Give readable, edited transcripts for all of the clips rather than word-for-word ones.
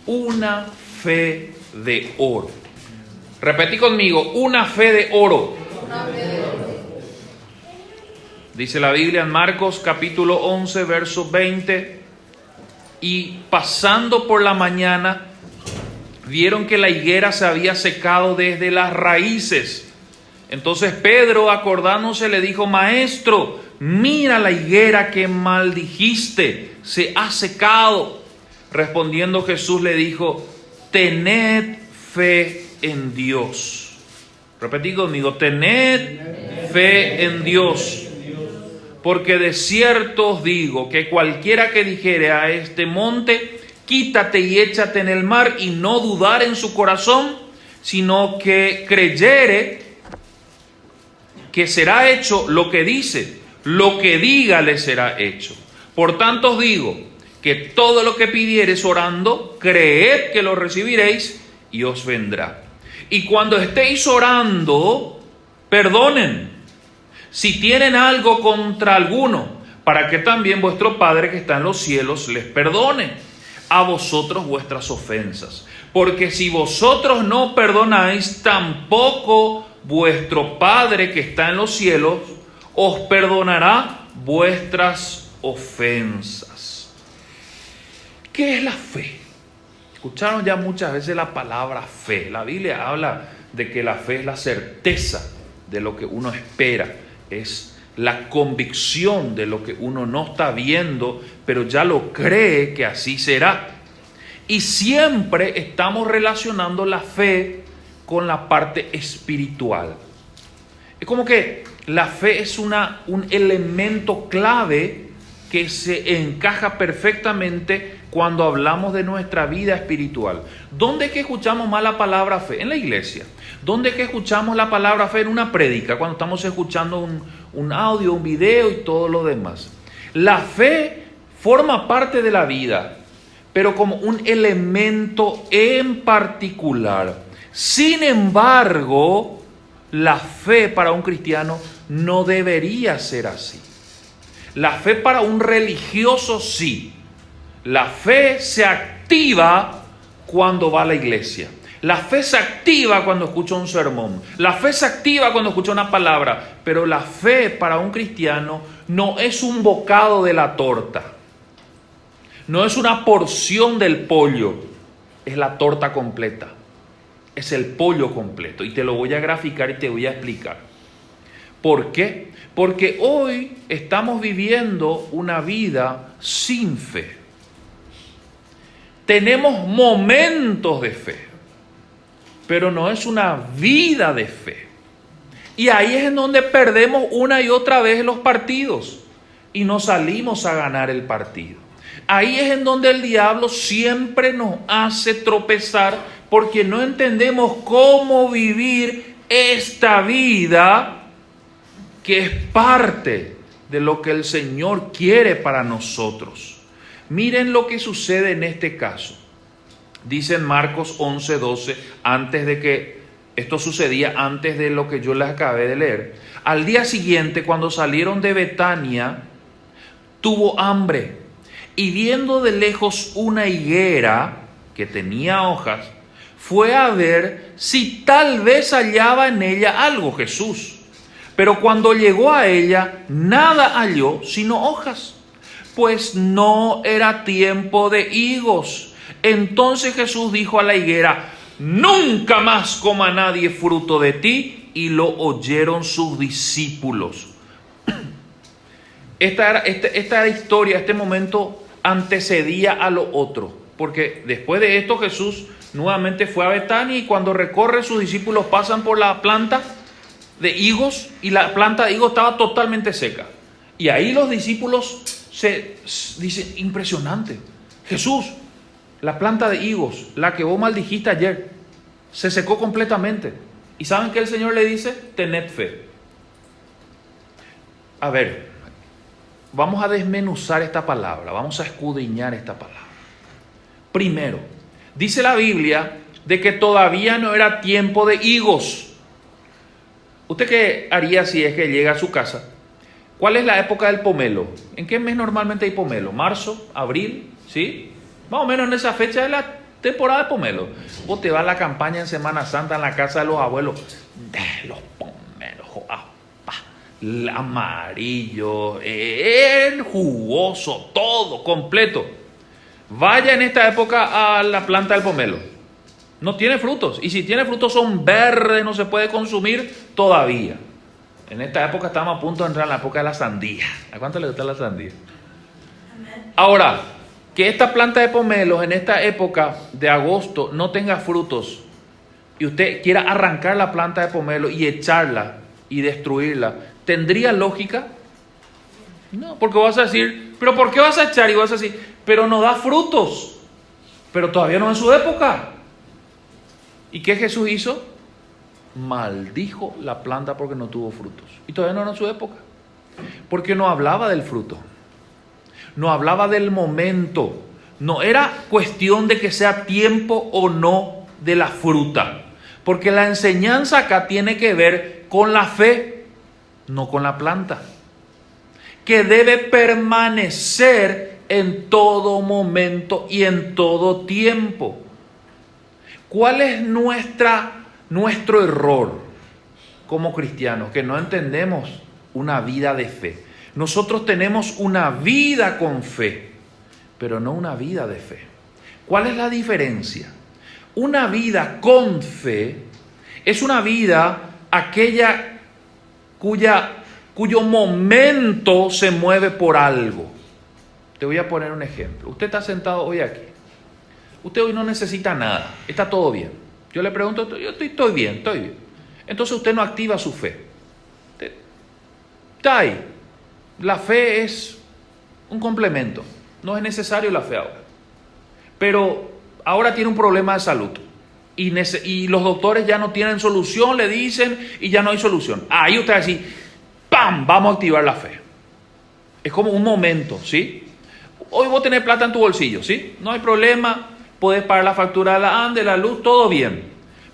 una fe de oro. Repetí conmigo, una fe de oro. Dice la Biblia en Marcos capítulo 11, verso 20, y pasando por la mañana, vieron que la higuera se había secado desde las raíces. Entonces Pedro, acordándose, le dijo: Maestro, mira la higuera que maldijiste, se ha secado. Respondiendo Jesús le dijo: tened fe en Dios. Repetí conmigo, tened fe en Dios. Porque de cierto os digo que cualquiera que dijere a este monte: quítate y échate en el mar, y no dudar en su corazón, sino que creyere que será hecho lo que dice, lo que diga le será hecho. Por tanto os digo que todo lo que pidiereis orando, creed que lo recibiréis y os vendrá. Y cuando estéis orando, perdonen si tienen algo contra alguno, para que también vuestro Padre que está en los cielos les perdone a vosotros vuestras ofensas. Porque si vosotros no perdonáis, tampoco vuestro Padre que está en los cielos os perdonará vuestras ofensas. ¿Qué es la fe? Escucharon ya muchas veces la palabra fe. La Biblia habla de que la fe es la certeza de lo que uno espera, es la convicción de lo que uno no está viendo, pero ya lo cree que así será. Y siempre estamos relacionando la fe con la parte espiritual. Es como que la fe es un elemento clave que se encaja perfectamente cuando hablamos de nuestra vida espiritual. ¿Dónde es que escuchamos más la palabra fe? En la iglesia. ¿Dónde es que escuchamos la palabra fe? En una prédica, cuando estamos escuchando un audio, un video y todo lo demás. La fe forma parte de la vida, pero como un elemento en particular. Sin embargo, la fe para un cristiano no debería ser así. La fe para un religioso sí. La fe se activa cuando va a la iglesia. La fe se activa cuando escucha un sermón. La fe se activa cuando escucha una palabra. Pero la fe para un cristiano no es un bocado de la torta. No es una porción del pollo. Es la torta completa. Es el pollo completo. Y te lo voy a graficar y te voy a explicar. ¿Por qué? Porque hoy estamos viviendo una vida sin fe. Tenemos momentos de fe, pero no es una vida de fe. Y ahí es en donde perdemos una y otra vez los partidos y no salimos a ganar el partido. Ahí es en donde el diablo siempre nos hace tropezar porque no entendemos cómo vivir esta vida que es parte de lo que el Señor quiere para nosotros. Miren lo que sucede en este caso. Dice en Marcos 11:12, esto sucedía antes de lo que yo les acabé de leer. Al día siguiente, cuando salieron de Betania, tuvo hambre. Y viendo de lejos una higuera que tenía hojas, fue a ver si tal vez hallaba en ella algo, Jesús. Pero cuando llegó a ella, nada halló sino hojas, pues no era tiempo de higos. Entonces Jesús dijo a la higuera: nunca más coma nadie fruto de ti. Y lo oyeron sus discípulos. Esta historia, este momento antecedía a lo otro, porque después de esto Jesús nuevamente fue a Betania, y cuando recorre, sus discípulos pasan por la planta de higos y la planta de higos estaba totalmente seca. Y ahí los discípulos se dicen: impresionante, Jesús, la planta de higos, la que vos maldijiste ayer, se secó completamente. ¿Y saben qué el Señor le dice? Tened fe. A ver, vamos a desmenuzar esta palabra, vamos a escudriñar esta palabra. Primero, dice la Biblia de que todavía no era tiempo de higos. ¿Usted qué haría si es que llega a su casa? ¿Cuál es la época del pomelo? ¿En qué mes normalmente hay pomelo? ¿Marzo? ¿Abril? ¿Sí? Más o menos en esa fecha temporada de pomelo. Vos te vas a la campaña en Semana Santa en la casa de los abuelos. Los pomelos, el amarillo, el jugoso, todo completo. Vaya en esta época a la planta del pomelo. No tiene frutos. Y si tiene frutos son verdes, no se puede consumir todavía. En esta época estamos a punto de entrar en la época de la sandía. ¿A cuánto le gusta la sandía? Ahora, que esta planta de pomelos en esta época de agosto no tenga frutos y usted quiera arrancar la planta de pomelo y echarla y destruirla, ¿tendría lógica? No, porque vas a decir, ¿pero por qué vas a echar? Y vas a decir, pero no da frutos, pero todavía no es su época. ¿Y qué Jesús hizo? Maldijo la planta porque no tuvo frutos. Y todavía no era su época. Porque no hablaba del fruto. No hablaba del momento. No era cuestión de que sea tiempo o no de la fruta. Porque la enseñanza acá tiene que ver con la fe, no con la planta. Que debe permanecer en todo momento y en todo tiempo. ¿Cuál es nuestro error como cristianos? Que no entendemos una vida de fe. Nosotros tenemos una vida con fe, pero no una vida de fe. ¿Cuál es la diferencia? Una vida con fe es una vida aquella cuyo momento se mueve por algo. Te voy a poner un ejemplo. Usted está sentado hoy aquí. Usted hoy no necesita nada, está todo bien. Yo le pregunto, yo estoy bien, estoy bien. Entonces usted no activa su fe. Está ahí. La fe es un complemento, no es necesario la fe ahora. Pero ahora tiene un problema de salud y los doctores ya no tienen solución, le dicen, y ya no hay solución. Ahí usted va a decir, ¡pam!, vamos a activar la fe. Es como un momento, ¿sí? Hoy vos tenés plata en tu bolsillo, ¿sí? No hay problema. Podés pagar la factura de la ANDE, la luz, todo bien.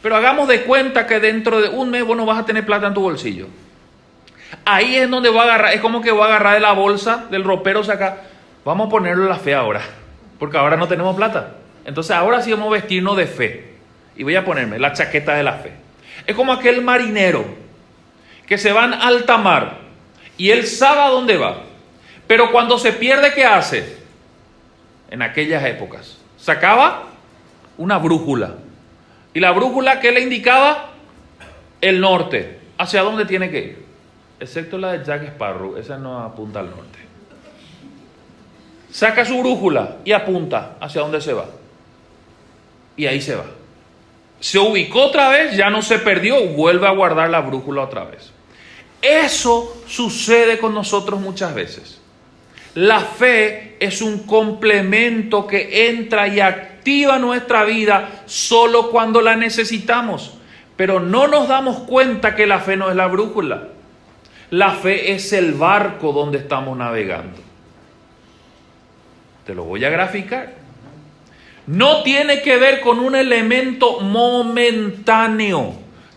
Pero hagamos de cuenta que dentro de un mes vos no vas a tener plata en tu bolsillo. Ahí es donde va a agarrar, es como que va a agarrar de la bolsa, del ropero, saca. Vamos a ponerlo la fe ahora, porque ahora no tenemos plata. Entonces ahora sí vamos a vestirnos de fe. Y voy a ponerme la chaqueta de la fe. Es como aquel marinero que se va en alta mar y él sabe a dónde va. Pero cuando se pierde, ¿qué hace? En aquellas épocas sacaba una brújula. ¿Y la brújula qué le indicaba? El norte. ¿Hacia dónde tiene que ir? Excepto la de Jack Sparrow, esa no apunta al norte. Saca su brújula y apunta hacia dónde se va. Y ahí se va. Se ubicó otra vez, ya no se perdió, vuelve a guardar la brújula otra vez. Eso sucede con nosotros muchas veces. La fe es un complemento que entra y activa nuestra vida solo cuando la necesitamos. Pero no nos damos cuenta que la fe no es la brújula. La fe es el barco donde estamos navegando. Te lo voy a graficar. No tiene que ver con un elemento momentáneo.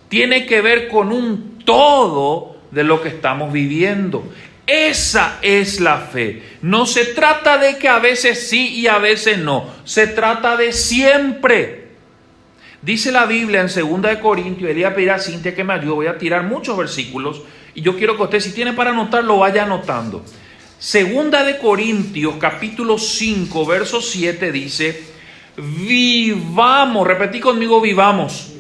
Tiene que ver con un todo de lo que estamos viviendo. Esa es la fe. No se trata de que a veces sí y a veces no. Se trata de siempre. Dice la Biblia en 2 Corintios, le voy a pedir a Cintia que me ayude, voy a tirar muchos versículos y yo quiero que usted, si tiene para anotar, lo vaya anotando. 2 Corintios, capítulo 5, verso 7 dice, vivamos, repetí conmigo, vivamos.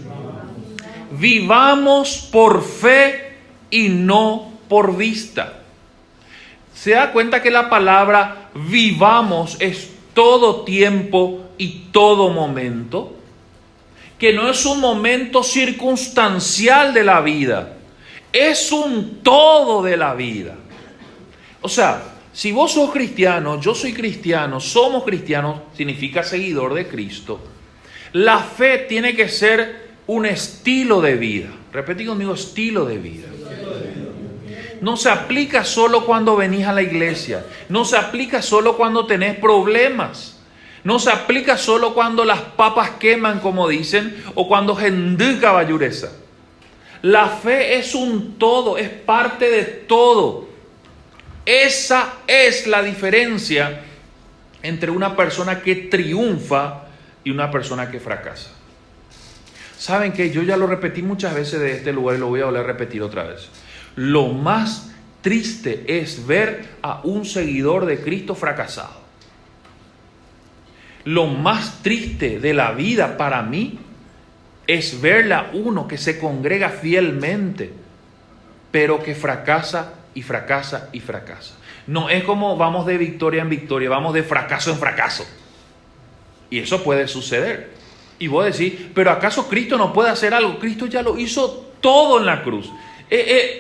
Vivamos por fe y no por vista. ¿Se da cuenta que la palabra vivamos es todo tiempo y todo momento? Que no es un momento circunstancial de la vida, es un todo de la vida. O sea, si vos sos cristiano, yo soy cristiano, somos cristianos, significa seguidor de Cristo. La fe tiene que ser un estilo de vida. Repetí conmigo, estilo de vida. No se aplica solo cuando venís a la iglesia. No se aplica solo cuando tenés problemas. No se aplica solo cuando las papas queman, como dicen, o cuando gente caballureza. La fe es un todo, es parte de todo. Esa es la diferencia entre una persona que triunfa y una persona que fracasa. ¿Saben qué? Yo ya lo repetí muchas veces de este lugar y lo voy a volver a repetir otra vez. Lo más triste es ver a un seguidor de Cristo fracasado. Lo más triste de la vida para mí es verle a uno que se congrega fielmente, pero que fracasa y fracasa y fracasa. No es como vamos de victoria en victoria, vamos de fracaso en fracaso. Y eso puede suceder. Y vos decís, pero ¿acaso Cristo no puede hacer algo? Cristo ya lo hizo todo en la cruz.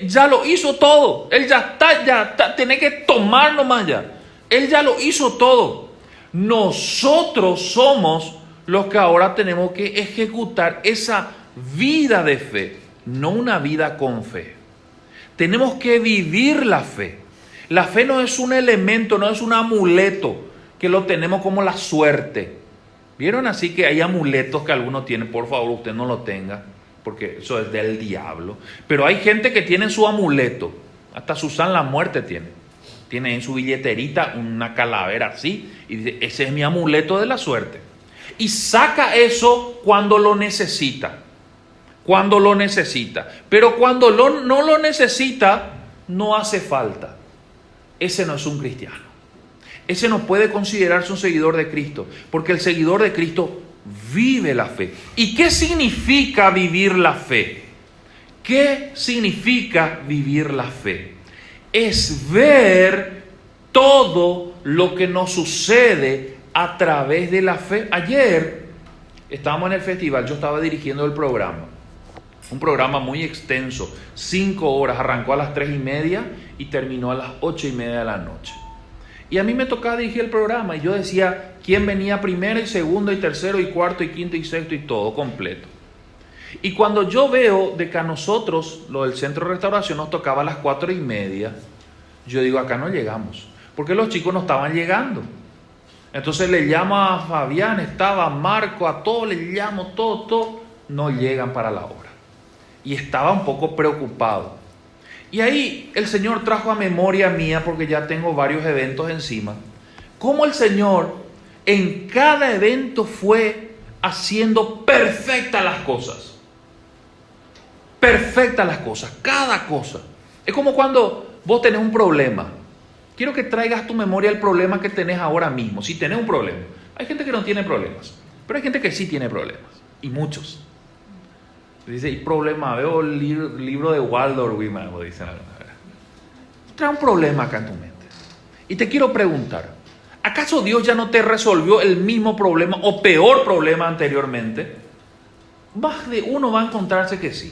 Ya lo hizo todo. Él ya está, tiene que tomar nomás ya. Él ya lo hizo todo. Nosotros somos los que ahora tenemos que ejecutar esa vida de fe, no una vida con fe. Tenemos que vivir la fe. La fe no es un elemento, no es un amuleto que lo tenemos como la suerte. ¿Vieron así que hay amuletos que algunos tienen? Por favor, usted no lo tenga, porque eso es del diablo. Pero hay gente que tiene su amuleto. Hasta Susana la Muerte tiene. Tiene en su billeterita una calavera así y dice, ese es mi amuleto de la suerte. Y saca eso cuando lo necesita. Cuando lo necesita. Pero cuando no lo necesita, no hace falta. Ese no es un cristiano. Ese no puede considerarse un seguidor de Cristo, porque el seguidor de Cristo vive la fe. ¿Y qué significa vivir la fe? ¿Qué significa vivir la fe? Es ver todo lo que nos sucede a través de la fe. Ayer estábamos en el festival, yo estaba dirigiendo el programa. Un programa muy extenso, 5 horas, arrancó a las 3:30 y terminó a las 8:30 de la noche. Y a mí me tocaba dirigir el programa y yo decía quién venía primero y segundo y tercero y cuarto y quinto y sexto y todo completo. Y cuando yo veo de que a nosotros, lo del centro de restauración, nos tocaba a las 4:30, yo digo, acá no llegamos, porque los chicos no estaban llegando. Entonces le llamo a Fabián, estaba Marco, a todos le llamo, todo, no llegan para la hora. Y estaba un poco preocupado. Y ahí el Señor trajo a memoria mía, porque ya tengo varios eventos encima, cómo el Señor en cada evento fue haciendo perfectas las cosas. Perfectas las cosas, cada cosa. Es como cuando vos tenés un problema. Quiero que traigas a tu memoria el problema que tenés ahora mismo. Si tenés un problema. Hay gente que no tiene problemas, pero hay gente que sí tiene problemas. Y muchos. Dice, ¿y problema? Veo el libro de Waldorf, dicen alguna vez. Trae un problema acá en tu mente. Y te quiero preguntar, ¿acaso Dios ya no te resolvió el mismo problema o peor problema anteriormente? Más de uno va a encontrarse que sí.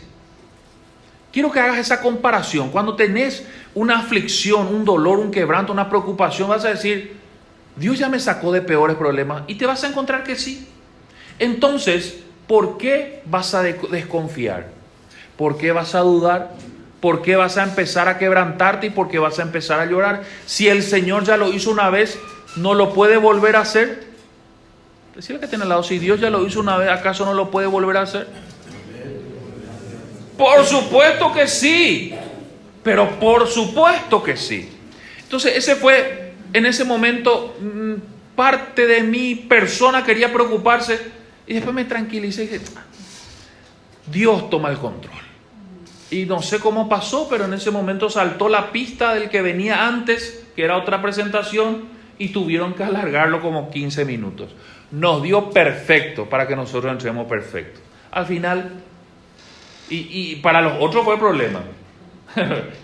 Quiero que hagas esa comparación. Cuando tenés una aflicción, un dolor, un quebranto, una preocupación, vas a decir, Dios ya me sacó de peores problemas. Y te vas a encontrar que sí. Entonces, ¿por qué vas a desconfiar? ¿Por qué vas a dudar? ¿Por qué vas a empezar a quebrantarte y por qué vas a empezar a llorar? Si el Señor ya lo hizo una vez, ¿no lo puede volver a hacer? Decirle que tiene al lado, si Dios ya lo hizo una vez, ¿acaso no lo puede volver a hacer? Por supuesto que sí, pero por supuesto que sí. Entonces ese fue, en ese momento, parte de mi persona quería preocuparse y después me tranquilicé y dije, Dios toma el control. Y no sé cómo pasó, pero en ese momento saltó la pista del que venía antes, que era otra presentación, y tuvieron que alargarlo como 15 minutos. Nos dio perfecto para que nosotros entremos perfecto. Al final... Y para los otros fue problema.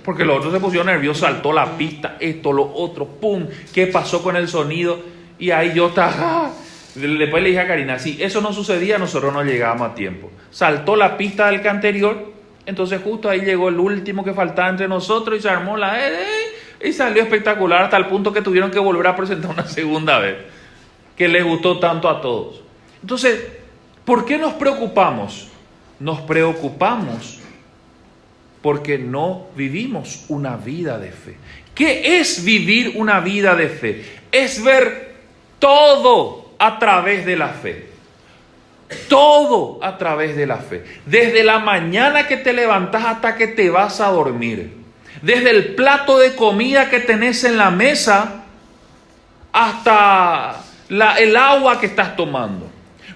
Porque los otros se pusieron nerviosos, saltó la pista, esto, lo otro, pum, ¿qué pasó con el sonido? Y ahí yo estaba... Después le dije a Karina, si eso no sucedía, nosotros no llegábamos a tiempo. Saltó la pista del que anterior, entonces justo ahí llegó el último que faltaba entre nosotros y se armó la... Y salió espectacular hasta el punto que tuvieron que volver a presentar una segunda vez. Que les gustó tanto a todos. Entonces, ¿por qué nos preocupamos? Nos preocupamos porque no vivimos una vida de fe. ¿Qué es vivir una vida de fe? Es ver todo a través de la fe. Todo a través de la fe. Desde la mañana que te levantas hasta que te vas a dormir. Desde el plato de comida que tenés en la mesa hasta el agua que estás tomando.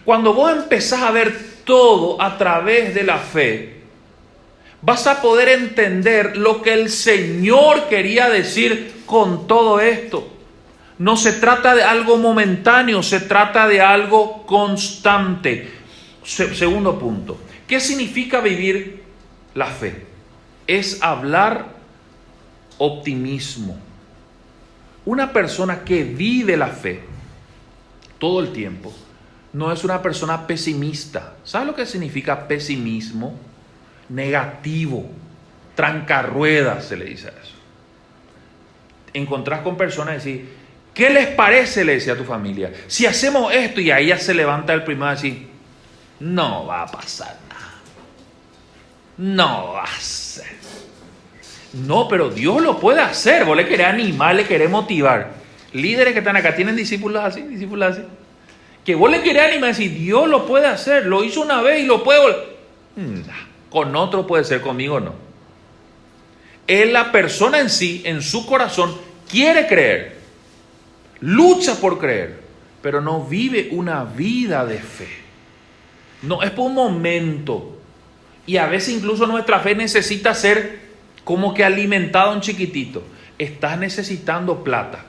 Cuando vos empezás a ver todo a través de la fe, vas a poder entender lo que el Señor quería decir con todo esto. No se trata de algo momentáneo, se trata de algo constante. Segundo punto, ¿qué significa vivir la fe? Es hablar optimismo. Una persona que vive la fe todo el tiempo no es una persona pesimista. ¿Sabes lo que significa pesimismo? Negativo, trancarruedas se le dice a eso. Encontrás con personas y decís, ¿qué les parece? Le decía a tu familia, si hacemos esto, y ahí ya se levanta el primero y dice, no va a pasar nada, no va a ser. No, pero Dios lo puede hacer. Vos le querés animar, le querés motivar. Líderes que están acá tienen discípulos así, que vos le querés animar y decir, Dios lo puede hacer, lo hizo una vez y lo puede volver. Con otro puede ser, conmigo no. Él, la persona en sí, en su corazón, quiere creer, lucha por creer, pero no vive una vida de fe. No, es por un momento. Y a veces incluso nuestra fe necesita ser como que alimentada un chiquitito. Estás necesitando plata.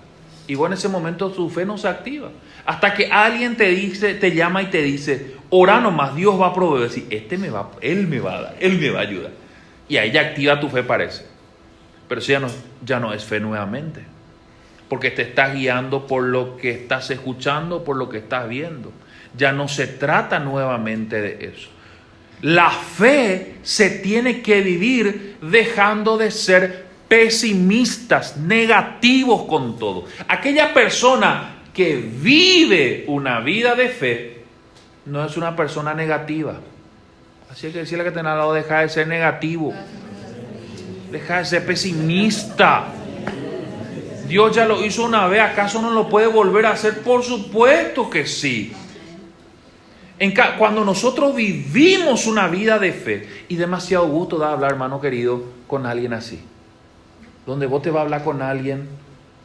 Y vos en ese momento tu fe no se activa. Hasta que alguien te dice, te llama y te dice, ora nomás, Dios va a proveer. Si Él me va a dar, Él me va a ayudar. Y ahí ya activa tu fe, parece. Pero eso ya no es fe nuevamente. Porque te estás guiando por lo que estás escuchando, por lo que estás viendo. Ya no se trata nuevamente de eso. La fe se tiene que vivir dejando de ser pesimistas, negativos con todo. Aquella persona que vive una vida de fe no es una persona negativa. Así que decirle que tenés al lado, deja de ser negativo, deja de ser pesimista. Dios ya lo hizo una vez, ¿acaso no lo puede volver a hacer? Por supuesto que sí. Cuando nosotros vivimos una vida de fe, y demasiado gusto da hablar, hermano querido, con alguien así, donde vos te vas a hablar con alguien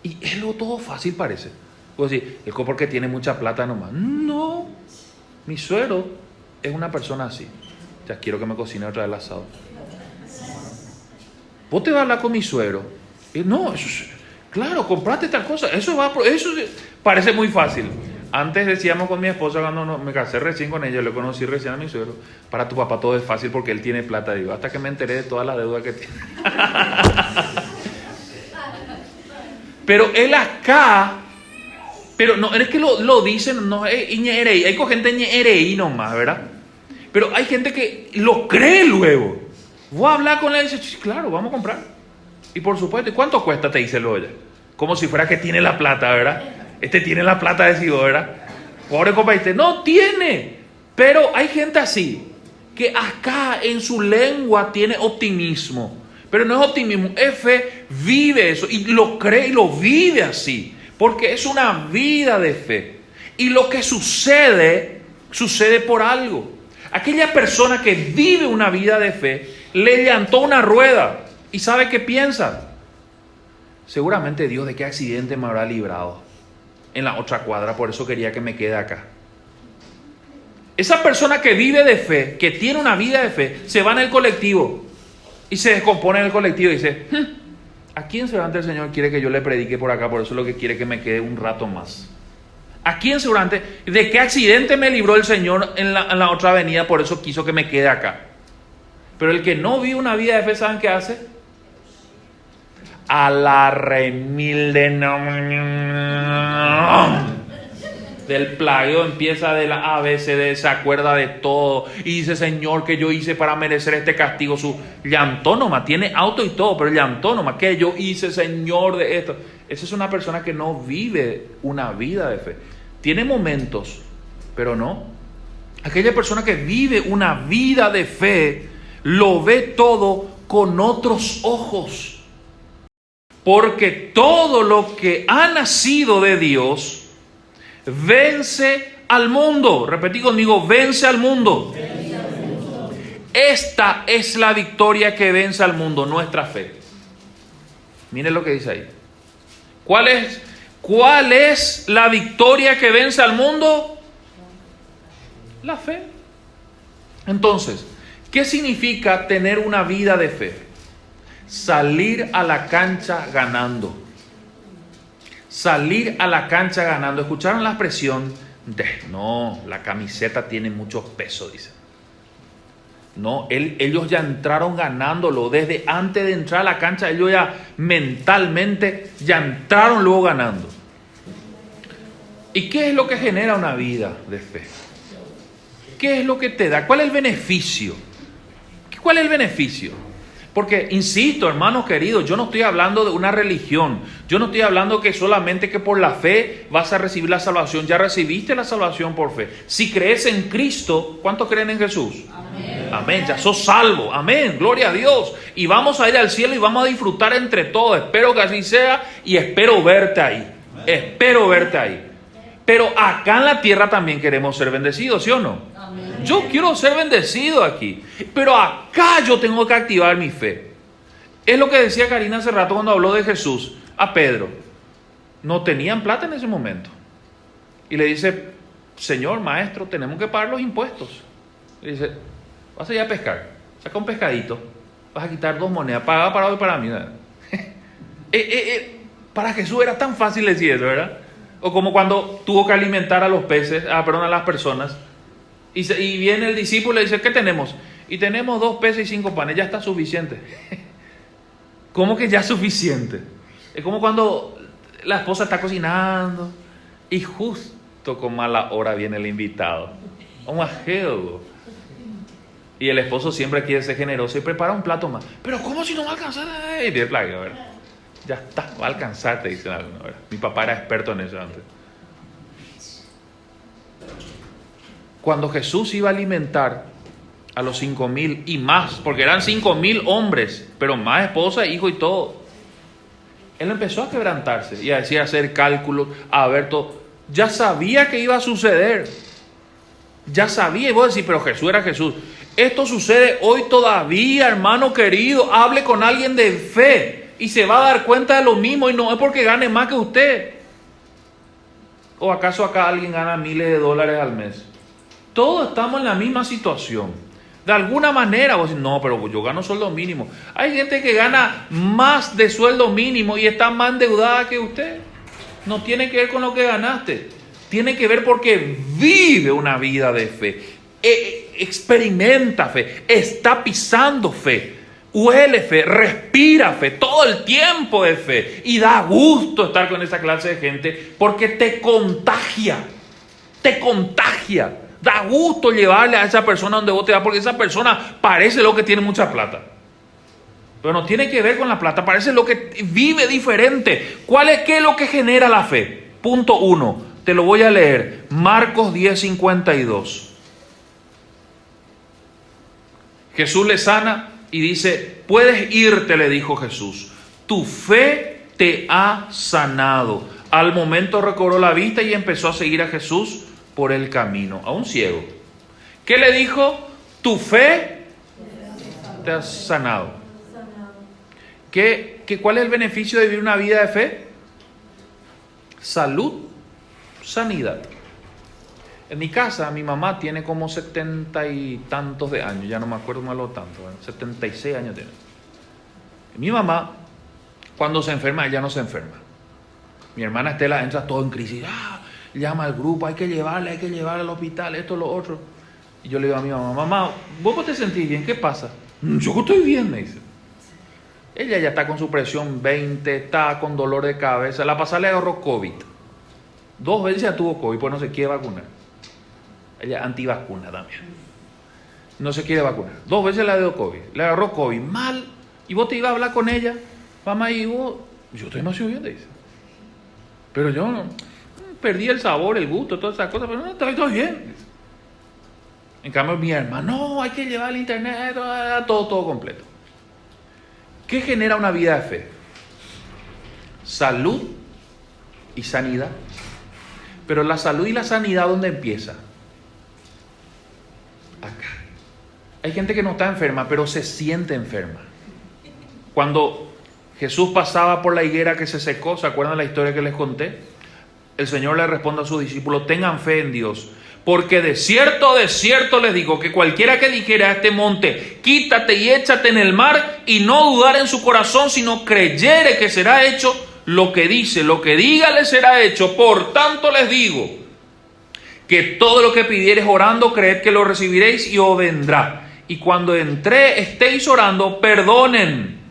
y es lo todo fácil parece. Vos decís, es porque tiene mucha plata nomás. No, mi suegro es una persona así. Ya quiero que me cocine otra vez el asado. Vos te vas a hablar con mi suegro. No, claro, comprate tal cosa. Eso parece muy fácil. Antes decíamos con mi esposa, cuando me casé recién con ella, le conocí recién a mi suegro, para tu papá todo es fácil porque él tiene plata. Digo, hasta que me enteré de toda la deuda que tiene. Pero él acá, pero no, es que lo dicen, no es ñerei, hay gente ñerei nomás, ¿verdad? Pero hay gente que lo cree luego. Voy a hablar con él y dice, claro, vamos a comprar. Y por supuesto, ¿y cuánto cuesta? Te dice lo ella. Como si fuera que tiene la plata, ¿verdad? Tiene la plata de Sigo, ¿verdad? Pobre compa, no tiene. Pero hay gente así, que acá en su lengua tiene optimismo. Pero no es optimismo, es fe, vive eso. Y lo cree y lo vive así. Porque es una vida de fe. Y lo que sucede por algo. Aquella persona que vive una vida de fe, le llantó una rueda. ¿Y sabe qué piensa? Seguramente Dios de qué accidente me habrá librado en la otra cuadra, por eso quería que me quede acá. Esa persona que vive de fe, que tiene una vida de fe, se va en el colectivo y se descompone en el colectivo y dice, ¿a quién seguramente el Señor quiere que yo le predique por acá? Por eso es lo que quiere que me quede un rato más. ¿A quién seguramente? ¿De qué accidente me libró el Señor en la otra avenida? Por eso quiso que me quede acá. Pero el que no vive una vida de fe, ¿saben qué hace? A la remilde del plagio, empieza de la ABCD, se acuerda de todo y dice, Señor, que yo hice para merecer este castigo. Su llantónoma, tiene auto y todo, pero llantónoma, que yo hice, Señor, de esto. Esa es una persona que no vive una vida de fe. Tiene momentos, pero no. Aquella persona que vive una vida de fe lo ve todo con otros ojos. Porque todo lo que ha nacido de Dios vence al mundo. Repetí conmigo, vence al mundo. Esta es la victoria que vence al mundo, nuestra fe. Miren lo que dice ahí. ¿Cuál es la victoria que vence al mundo? La fe. Entonces, ¿qué significa tener una vida de fe? Salir a la cancha ganando. Salir a la cancha ganando. ¿Escucharon la expresión? No, la camiseta tiene mucho peso, dice. No, ellos ya entraron ganándolo. Desde antes de entrar a la cancha, ellos ya mentalmente ya entraron luego ganando. ¿Y qué es lo que genera una vida de fe? ¿Qué es lo que te da? ¿Cuál es el beneficio? ¿Cuál es el beneficio? Porque, insisto, hermanos queridos, yo no estoy hablando de una religión. Yo no estoy hablando que solamente que por la fe vas a recibir la salvación. Ya recibiste la salvación por fe. Si crees en Cristo, ¿cuántos creen en Jesús? Amén. Amén, ya sos salvo. Amén, gloria a Dios. Y vamos a ir al cielo y vamos a disfrutar entre todos. Espero que así sea y espero verte ahí. Espero verte ahí. Pero acá en la tierra también queremos ser bendecidos, ¿sí o no? Amén. Yo quiero ser bendecido aquí, pero acá yo tengo que activar mi fe. Es lo que decía Karina hace rato cuando habló de Jesús a Pedro. No tenían plata en ese momento. Y le dice, Señor, maestro, tenemos que pagar los impuestos. Le dice, vas a ir a pescar, saca un pescadito, vas a quitar 2 monedas, paga para hoy para mí. Para Jesús era tan fácil decir eso, ¿verdad? O como cuando tuvo que alimentar a los peces, a las personas. Y viene el discípulo y dice, ¿qué tenemos? Y tenemos 2 peces y 5 panes, ya está suficiente. ¿Cómo que ya es suficiente? Es como cuando la esposa está cocinando y justo con mala hora viene el invitado. Un ajeo. Y el esposo siempre quiere ser generoso y prepara un plato más. Pero ¿cómo si no va a alcanzar? Y de plaga, ¿verdad? Ya está, va a alcanzar, te dicen alguna vez. Mi papá era experto en eso antes. Cuando Jesús iba a alimentar a los 5,000 y más, porque eran 5,000 hombres, pero más esposa, hijo y todo, él empezó a quebrantarse y a decir, a hacer cálculos, a ver todo. Ya sabía que iba a suceder. Ya sabía, y vos decís, pero Jesús era Jesús. Esto sucede hoy todavía, hermano querido. Hable con alguien de fe y se va a dar cuenta de lo mismo, y no es porque gane más que usted. ¿O acaso acá alguien gana miles de dólares al mes? Todos estamos en la misma situación. De alguna manera, vos decís, no, pero yo gano sueldo mínimo. Hay gente que gana más de sueldo mínimo y está más endeudada que usted. No tiene que ver con lo que ganaste. Tiene que ver porque vive una vida de fe. Experimenta fe. Está pisando fe. Huele fe, respira fe, todo el tiempo de fe. Y da gusto estar con esa clase de gente porque te contagia. Te contagia. Da gusto llevarle a esa persona donde vos te vas, porque esa persona parece lo que tiene mucha plata. Pero no tiene que ver con la plata, parece lo que vive diferente. ¿Qué es lo que genera la fe? Punto 1, te lo voy a leer. Marcos 10:52. Jesús le sana y dice, puedes irte, le dijo Jesús. Tu fe te ha sanado. Al momento recobró la vista y empezó a seguir a Jesús por el camino, a un ciego. ¿Qué le dijo? Tu fe te ha sanado. ¿Cuál es el beneficio de vivir una vida de fe? Salud, sanidad. En mi casa, mi mamá tiene como 70 y tantos de años, ya no me acuerdo más lo tanto, 76 años tiene. Mi mamá, cuando se enferma, ella no se enferma. Mi hermana Estela entra todo en crisis. Llama al grupo, hay que llevarla al hospital, esto, lo otro. Y yo le digo a mi mamá, mamá, ¿vos te sentís bien? ¿Qué pasa? Yo estoy bien, me dice. Ella ya está con su presión 20, está con dolor de cabeza. La pasada le agarró COVID. 2 veces ya tuvo COVID, pues no se quiere vacunar. Ella antivacuna también. No se quiere vacunar. 2 veces le dio COVID. Le agarró COVID mal. Y vos te ibas a hablar con ella. Mamá, y vos, yo estoy demasiado bien, te dice. Pero yo no, perdí el sabor, el gusto, todas esas cosas, pero no, estoy bien. En cambio, mi hermano, no, hay que llevar el internet, todo completo. ¿Qué genera una vida de fe? Salud y sanidad. Pero la salud y la sanidad, ¿dónde empieza? Acá. Hay gente que no está enferma, pero se siente enferma. Cuando Jesús pasaba por la higuera que se secó, ¿se acuerdan la historia que les conté? El Señor le responde a sus discípulos, tengan fe en Dios, Porque de cierto les digo que cualquiera que dijera a este monte, quítate y échate en el mar, y no dudar en su corazón, sino creyere que será hecho lo que dice, lo que diga le será hecho. Por tanto les digo, que todo lo que pidiereis orando, creed que lo recibiréis y os vendrá. Y cuando estéis orando, perdonen.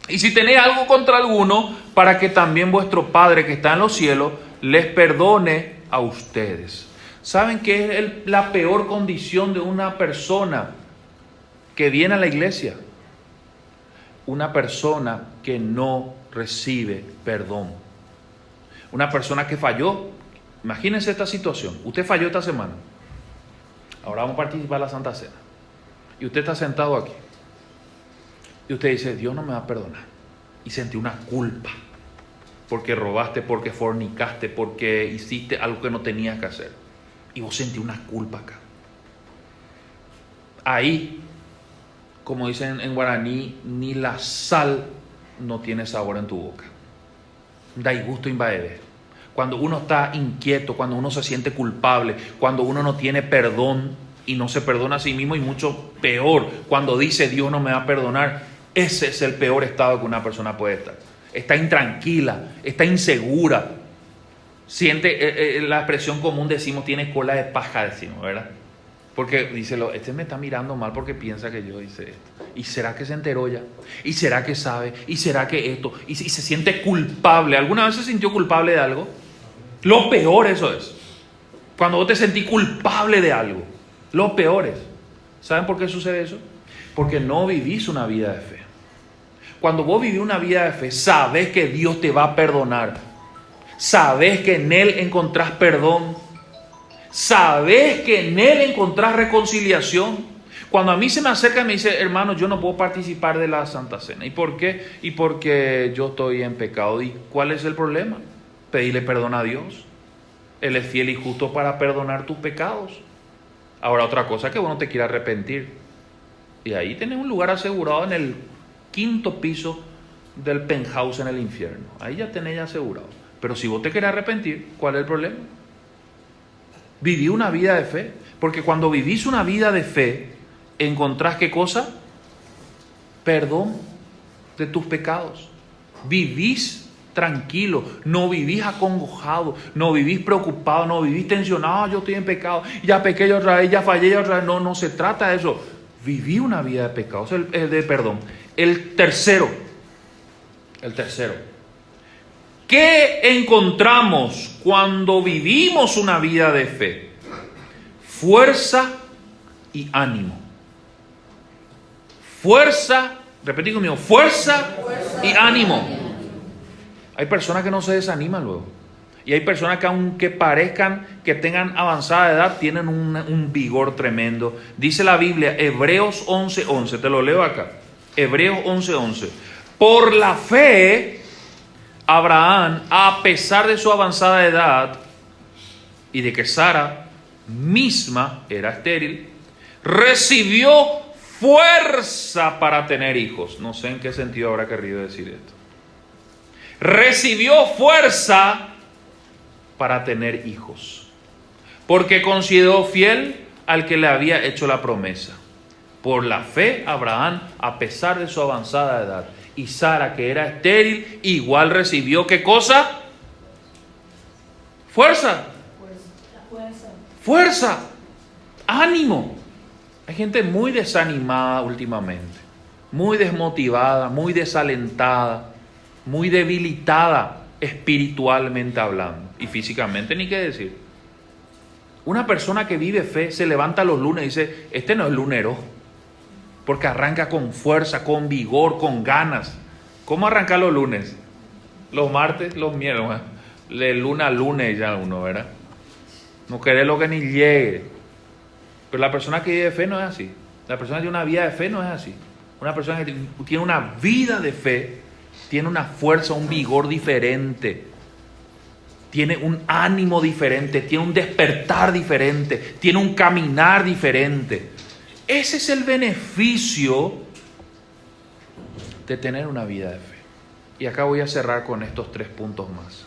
Y si tenéis algo contra alguno, para que también vuestro Padre que está en los cielos les perdone a ustedes. ¿Saben qué es la peor condición de una persona que viene a la iglesia? Una persona que no recibe perdón. Una persona que falló. Imagínense esta situación. Usted falló esta semana. Ahora vamos a participar de la Santa Cena. Y usted está sentado aquí. Y usted dice, Dios no me va a perdonar. Y sentí una culpa. Porque robaste, porque fornicaste, porque hiciste algo que no tenías que hacer. Y vos sentí una culpa acá. Ahí, como dicen en guaraní, ni la sal no tiene sabor en tu boca. Da gusto invade. Cuando uno está inquieto, cuando uno se siente culpable, cuando uno no tiene perdón y no se perdona a sí mismo, y mucho peor, cuando dice Dios no me va a perdonar, ese es el peor estado que una persona puede estar. Está intranquila, está insegura. Siente, la expresión común decimos, tiene cola de paja, decimos, ¿verdad? Porque dice, este me está mirando mal porque piensa que yo hice esto. ¿Y será que se enteró ya? ¿Y será que sabe? ¿Y será que esto? ¿Y se siente culpable? ¿Alguna vez se sintió culpable de algo? Lo peor eso es. Cuando vos te sentís culpable de algo. Lo peor es. ¿Saben por qué sucede eso? Porque no vivís una vida de fe. Cuando vos vivís una vida de fe, sabés que Dios te va a perdonar. Sabés que en Él encontrás perdón. Sabés que en Él encontrás reconciliación. Cuando a mí se me acerca y me dice, hermano, yo no puedo participar de la Santa Cena. ¿Y por qué? Y porque yo estoy en pecado. ¿Y cuál es el problema? Pedirle perdón a Dios. Él es fiel y justo para perdonar tus pecados. Ahora, otra cosa que vos no te quieras arrepentir. Y ahí tenés un lugar asegurado en el 5º piso del penthouse en el infierno. Ahí ya tenés asegurado. Pero si vos te querés arrepentir, ¿cuál es el problema? Viví una vida de fe. Porque cuando vivís una vida de fe, encontrás ¿qué cosa? Perdón de tus pecados. Vivís tranquilo, no vivís acongojado, no vivís preocupado, no vivís tensionado, yo estoy en pecado, ya pequé yo otra vez, ya fallé otra vez. No se trata de eso. Viví una vida de pecados, de perdón. El tercero. ¿Qué encontramos cuando vivimos una vida de fe? Fuerza y ánimo. Fuerza, repetí conmigo, fuerza y ánimo. Hay personas que no se desaniman luego. Y hay personas que aunque parezcan que tengan avanzada edad, tienen un vigor tremendo. Dice la Biblia, Hebreos 11:11, te lo leo acá. Hebreos 11:11. Por la fe, Abraham, a pesar de su avanzada edad y de que Sara misma era estéril, recibió fuerza para tener hijos. No sé en qué sentido habrá querido decir esto. Recibió fuerza para tener hijos, porque consideró fiel al que le había hecho la promesa. Por la fe, Abraham, a pesar de su avanzada edad, y Sara, que era estéril, igual recibió ¿qué cosa? Fuerza. Fuerza. Ánimo. Hay gente muy desanimada últimamente, muy desmotivada, muy desalentada, muy debilitada espiritualmente hablando, y físicamente ni qué decir. Una persona que vive fe se levanta los lunes y dice, este no es lunero, porque arranca con fuerza, con vigor, con ganas. ¿Cómo arranca los lunes? Los martes, los miércoles, de luna a lunes ya uno, ¿verdad? No querés lo que ni llegue. Pero la persona que vive fe no es así. La persona que tiene una vida de fe no es así. Una persona que tiene una vida de fe tiene una fuerza, un vigor diferente. Tiene un ánimo diferente, tiene un despertar diferente, tiene un caminar diferente. Ese es el beneficio de tener una vida de fe. Y acá voy a cerrar con estos 3 puntos más.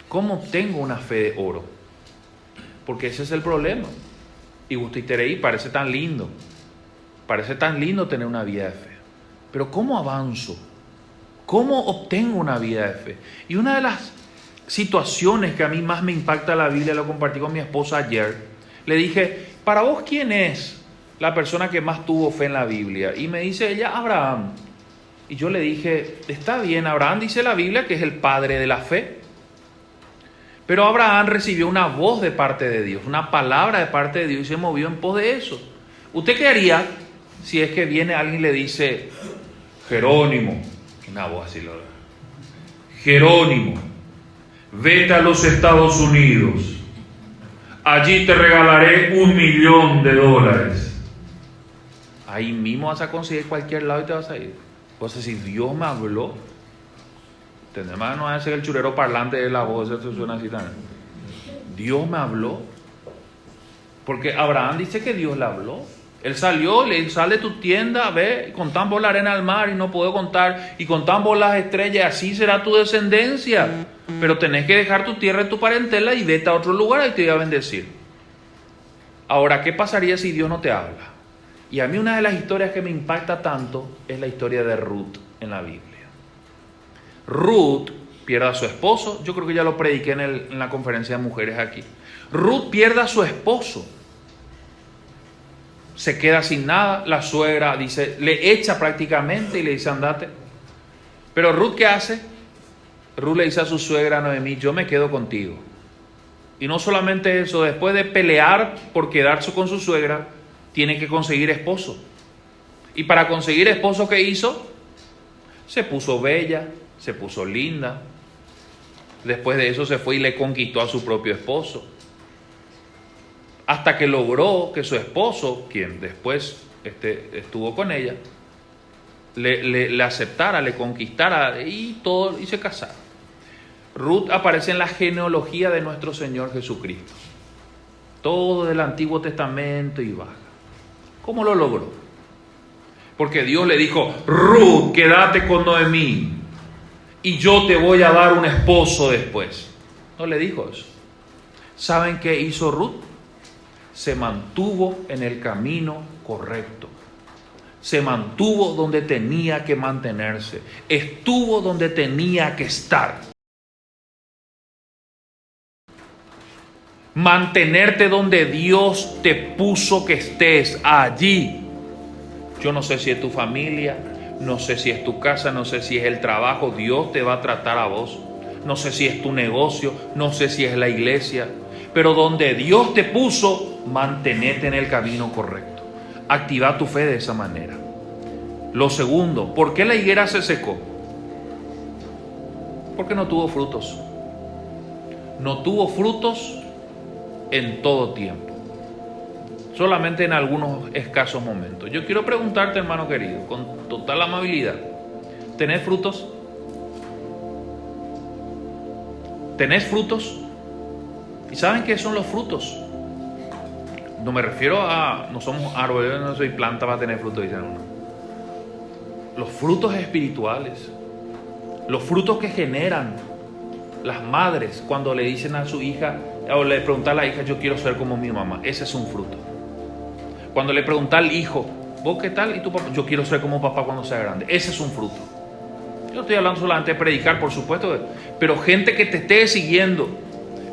¿Cómo tengo una fe de oro? Porque ese es el problema. Y usted parece tan lindo. Parece tan lindo tener una vida de fe. Pero ¿cómo avanzo? ¿Cómo obtengo una vida de fe? Y una de las situaciones que a mí más me impacta la Biblia, lo compartí con mi esposa ayer, le dije, para vos, ¿quién es la persona que más tuvo fe en la Biblia? Y me dice ella, Abraham. Y yo le dije, está bien, Abraham dice la Biblia que es el padre de la fe. Pero Abraham recibió una voz de parte de Dios, una palabra de parte de Dios y se movió en pos de eso. ¿Usted qué haría si es que viene alguien y le dice, Jerónimo, una voz así, Jerónimo, vete a los Estados Unidos, allí te regalaré $1.000.000. Ahí mismo vas a conseguir cualquier lado y te vas a ir. Pues si Dios me habló, no va a ser el churero parlante de la voz, eso suena así también. Dios me habló. Porque Abraham dice que Dios le habló. Él salió, le sale de tu tienda, ve, contán vos la arena al mar y no puedo contar, y contán vos las estrellas, así será tu descendencia. Pero tenés que dejar tu tierra y tu parentela y vete a otro lugar y te voy a bendecir. Ahora, ¿qué pasaría si Dios no te habla? Y a mí una de las historias que me impacta tanto es la historia de Ruth en la Biblia. Ruth pierde a su esposo, yo creo que ya lo prediqué en la conferencia de mujeres aquí. Ruth pierde a su esposo, se queda sin nada, la suegra dice, le echa prácticamente y le dice andate. Pero Ruth, ¿qué hace? Ruth le dice a su suegra Noemí, yo me quedo contigo. Y no solamente eso, después de pelear por quedarse con su suegra, tiene que conseguir esposo. Y para conseguir esposo, ¿qué hizo? Se puso bella, se puso linda. Después de eso se fue y le conquistó a su propio esposo. Hasta que logró que su esposo, quien después estuvo con ella, le aceptara, le conquistara y todo, y se casara. Ruth aparece en la genealogía de nuestro Señor Jesucristo. Todo del Antiguo Testamento y baja. ¿Cómo lo logró? Porque Dios le dijo, Ruth, quédate con Noemí y yo te voy a dar un esposo después. No le dijo eso. ¿Saben qué hizo Ruth? Se mantuvo en el camino correcto. Se mantuvo donde tenía que mantenerse. Estuvo donde tenía que estar. Mantenerte donde Dios te puso que estés, allí. Yo no sé si es tu familia, no sé si es tu casa, no sé si es el trabajo, Dios te va a tratar a vos. No sé si es tu negocio, no sé si es la iglesia, pero donde Dios te puso, mantenete en el camino correcto. Activa tu fe de esa manera. Lo segundo, ¿por qué la higuera se secó? Porque no tuvo frutos. No tuvo frutos en todo tiempo, solamente en algunos escasos momentos. Yo quiero preguntarte, hermano querido, con total amabilidad, ¿tenés frutos? ¿Tenés frutos? ¿Y saben qué son los frutos? No me refiero a, no somos árboles, yo no soy planta para tener frutos, dicen uno. Los frutos espirituales, los frutos que generan las madres cuando le dicen a su hija, o le pregunta a la hija, yo quiero ser como mi mamá. Ese es un fruto. Cuando le pregunta al hijo, ¿vos qué tal? ¿Y tu papá? Yo quiero ser como papá cuando sea grande. Ese es un fruto. Yo estoy hablando solamente de predicar, por supuesto, pero gente que te esté siguiendo.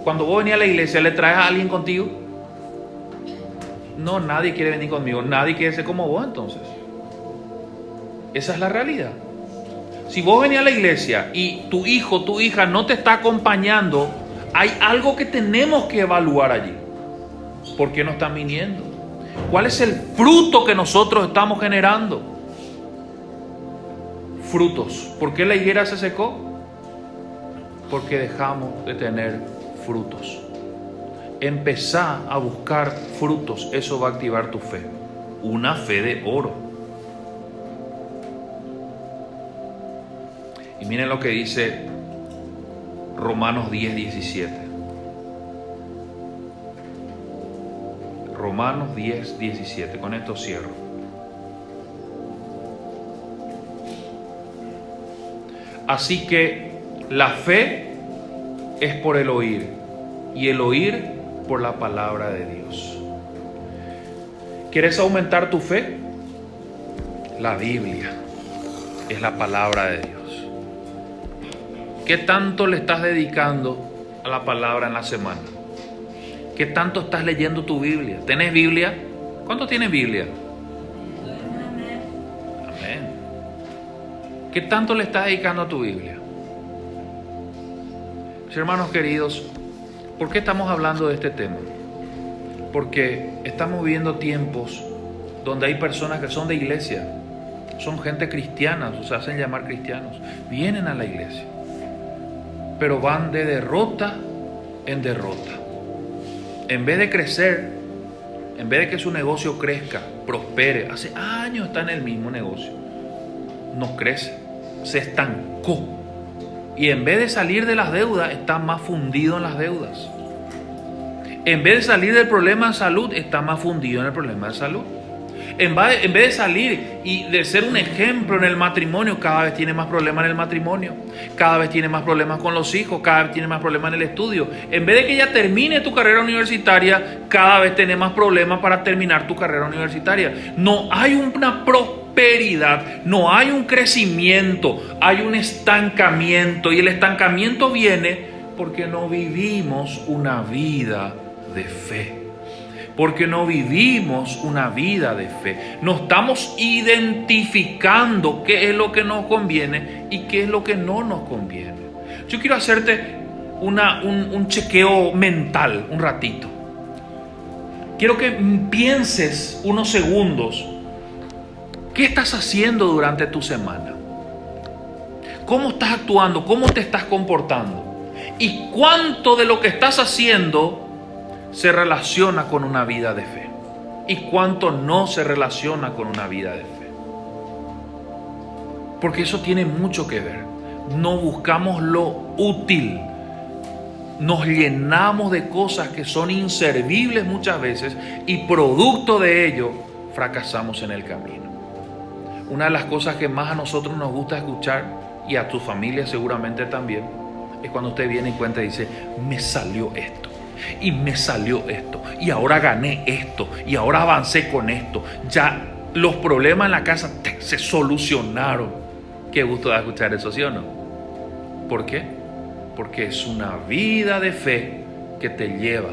Cuando vos venís a la iglesia, ¿le traes a alguien contigo? No, nadie quiere venir conmigo. Nadie quiere ser como vos, entonces. Esa es la realidad. Si vos venís a la iglesia y tu hijo, tu hija no te está acompañando, hay algo que tenemos que evaluar allí. ¿Por qué no están viniendo? ¿Cuál es el fruto que nosotros estamos generando? Frutos. ¿Por qué la higuera se secó? Porque dejamos de tener frutos. Empezá a buscar frutos. Eso va a activar tu fe. Una fe de oro. Y miren lo que dice Romanos 10:17. Romanos 10:17. Con esto cierro. Así que la fe es por el oír, y el oír por la palabra de Dios. ¿Quieres aumentar tu fe? La Biblia es la palabra de Dios. ¿Qué tanto le estás dedicando a la palabra en la semana? ¿Qué tanto estás leyendo tu Biblia? ¿Tenés Biblia? ¿Cuánto tienes Biblia? Amén. ¿Qué tanto le estás dedicando a tu Biblia? Mis hermanos queridos, ¿por qué estamos hablando de este tema? Porque estamos viviendo tiempos donde hay personas que son de iglesia, son gente cristiana, o se hacen llamar cristianos, vienen a la iglesia, pero van de derrota en derrota. En vez de crecer, en vez de que su negocio crezca, prospere, hace años está en el mismo negocio, no crece, se estancó. Y en vez de salir de las deudas, está más fundido en las deudas. En vez de salir del problema de salud, está más fundido en el problema de salud. En vez de salir y de ser un ejemplo en el matrimonio, cada vez tiene más problemas en el matrimonio. Cada vez tiene más problemas con los hijos, cada vez tiene más problemas en el estudio. En vez de que ya termine tu carrera universitaria, cada vez tiene más problemas para terminar tu carrera universitaria. No hay una prosperidad, no hay un crecimiento, hay un estancamiento. Y el estancamiento viene porque no vivimos una vida de fe. Porque no vivimos una vida de fe. No estamos identificando qué es lo que nos conviene y qué es lo que no nos conviene. Yo quiero hacerte un chequeo mental un ratito. Quiero que pienses unos segundos. ¿Qué estás haciendo durante tu semana? ¿Cómo estás actuando? ¿Cómo te estás comportando? ¿Y cuánto de lo que estás haciendo se relaciona con una vida de fe? ¿Y cuánto no se relaciona con una vida de fe? Porque eso tiene mucho que ver. No buscamos lo útil. Nos llenamos de cosas que son inservibles muchas veces y producto de ello fracasamos en el camino. Una de las cosas que más a nosotros nos gusta escuchar, y a tu familia seguramente también, es cuando usted viene y cuenta y dice: me salió esto. Y me salió esto, y ahora gané esto, y ahora avancé con esto. Ya los problemas en la casa se solucionaron. Qué gusto da escuchar eso, ¿sí o no? ¿Por qué? Porque es una vida de fe que te lleva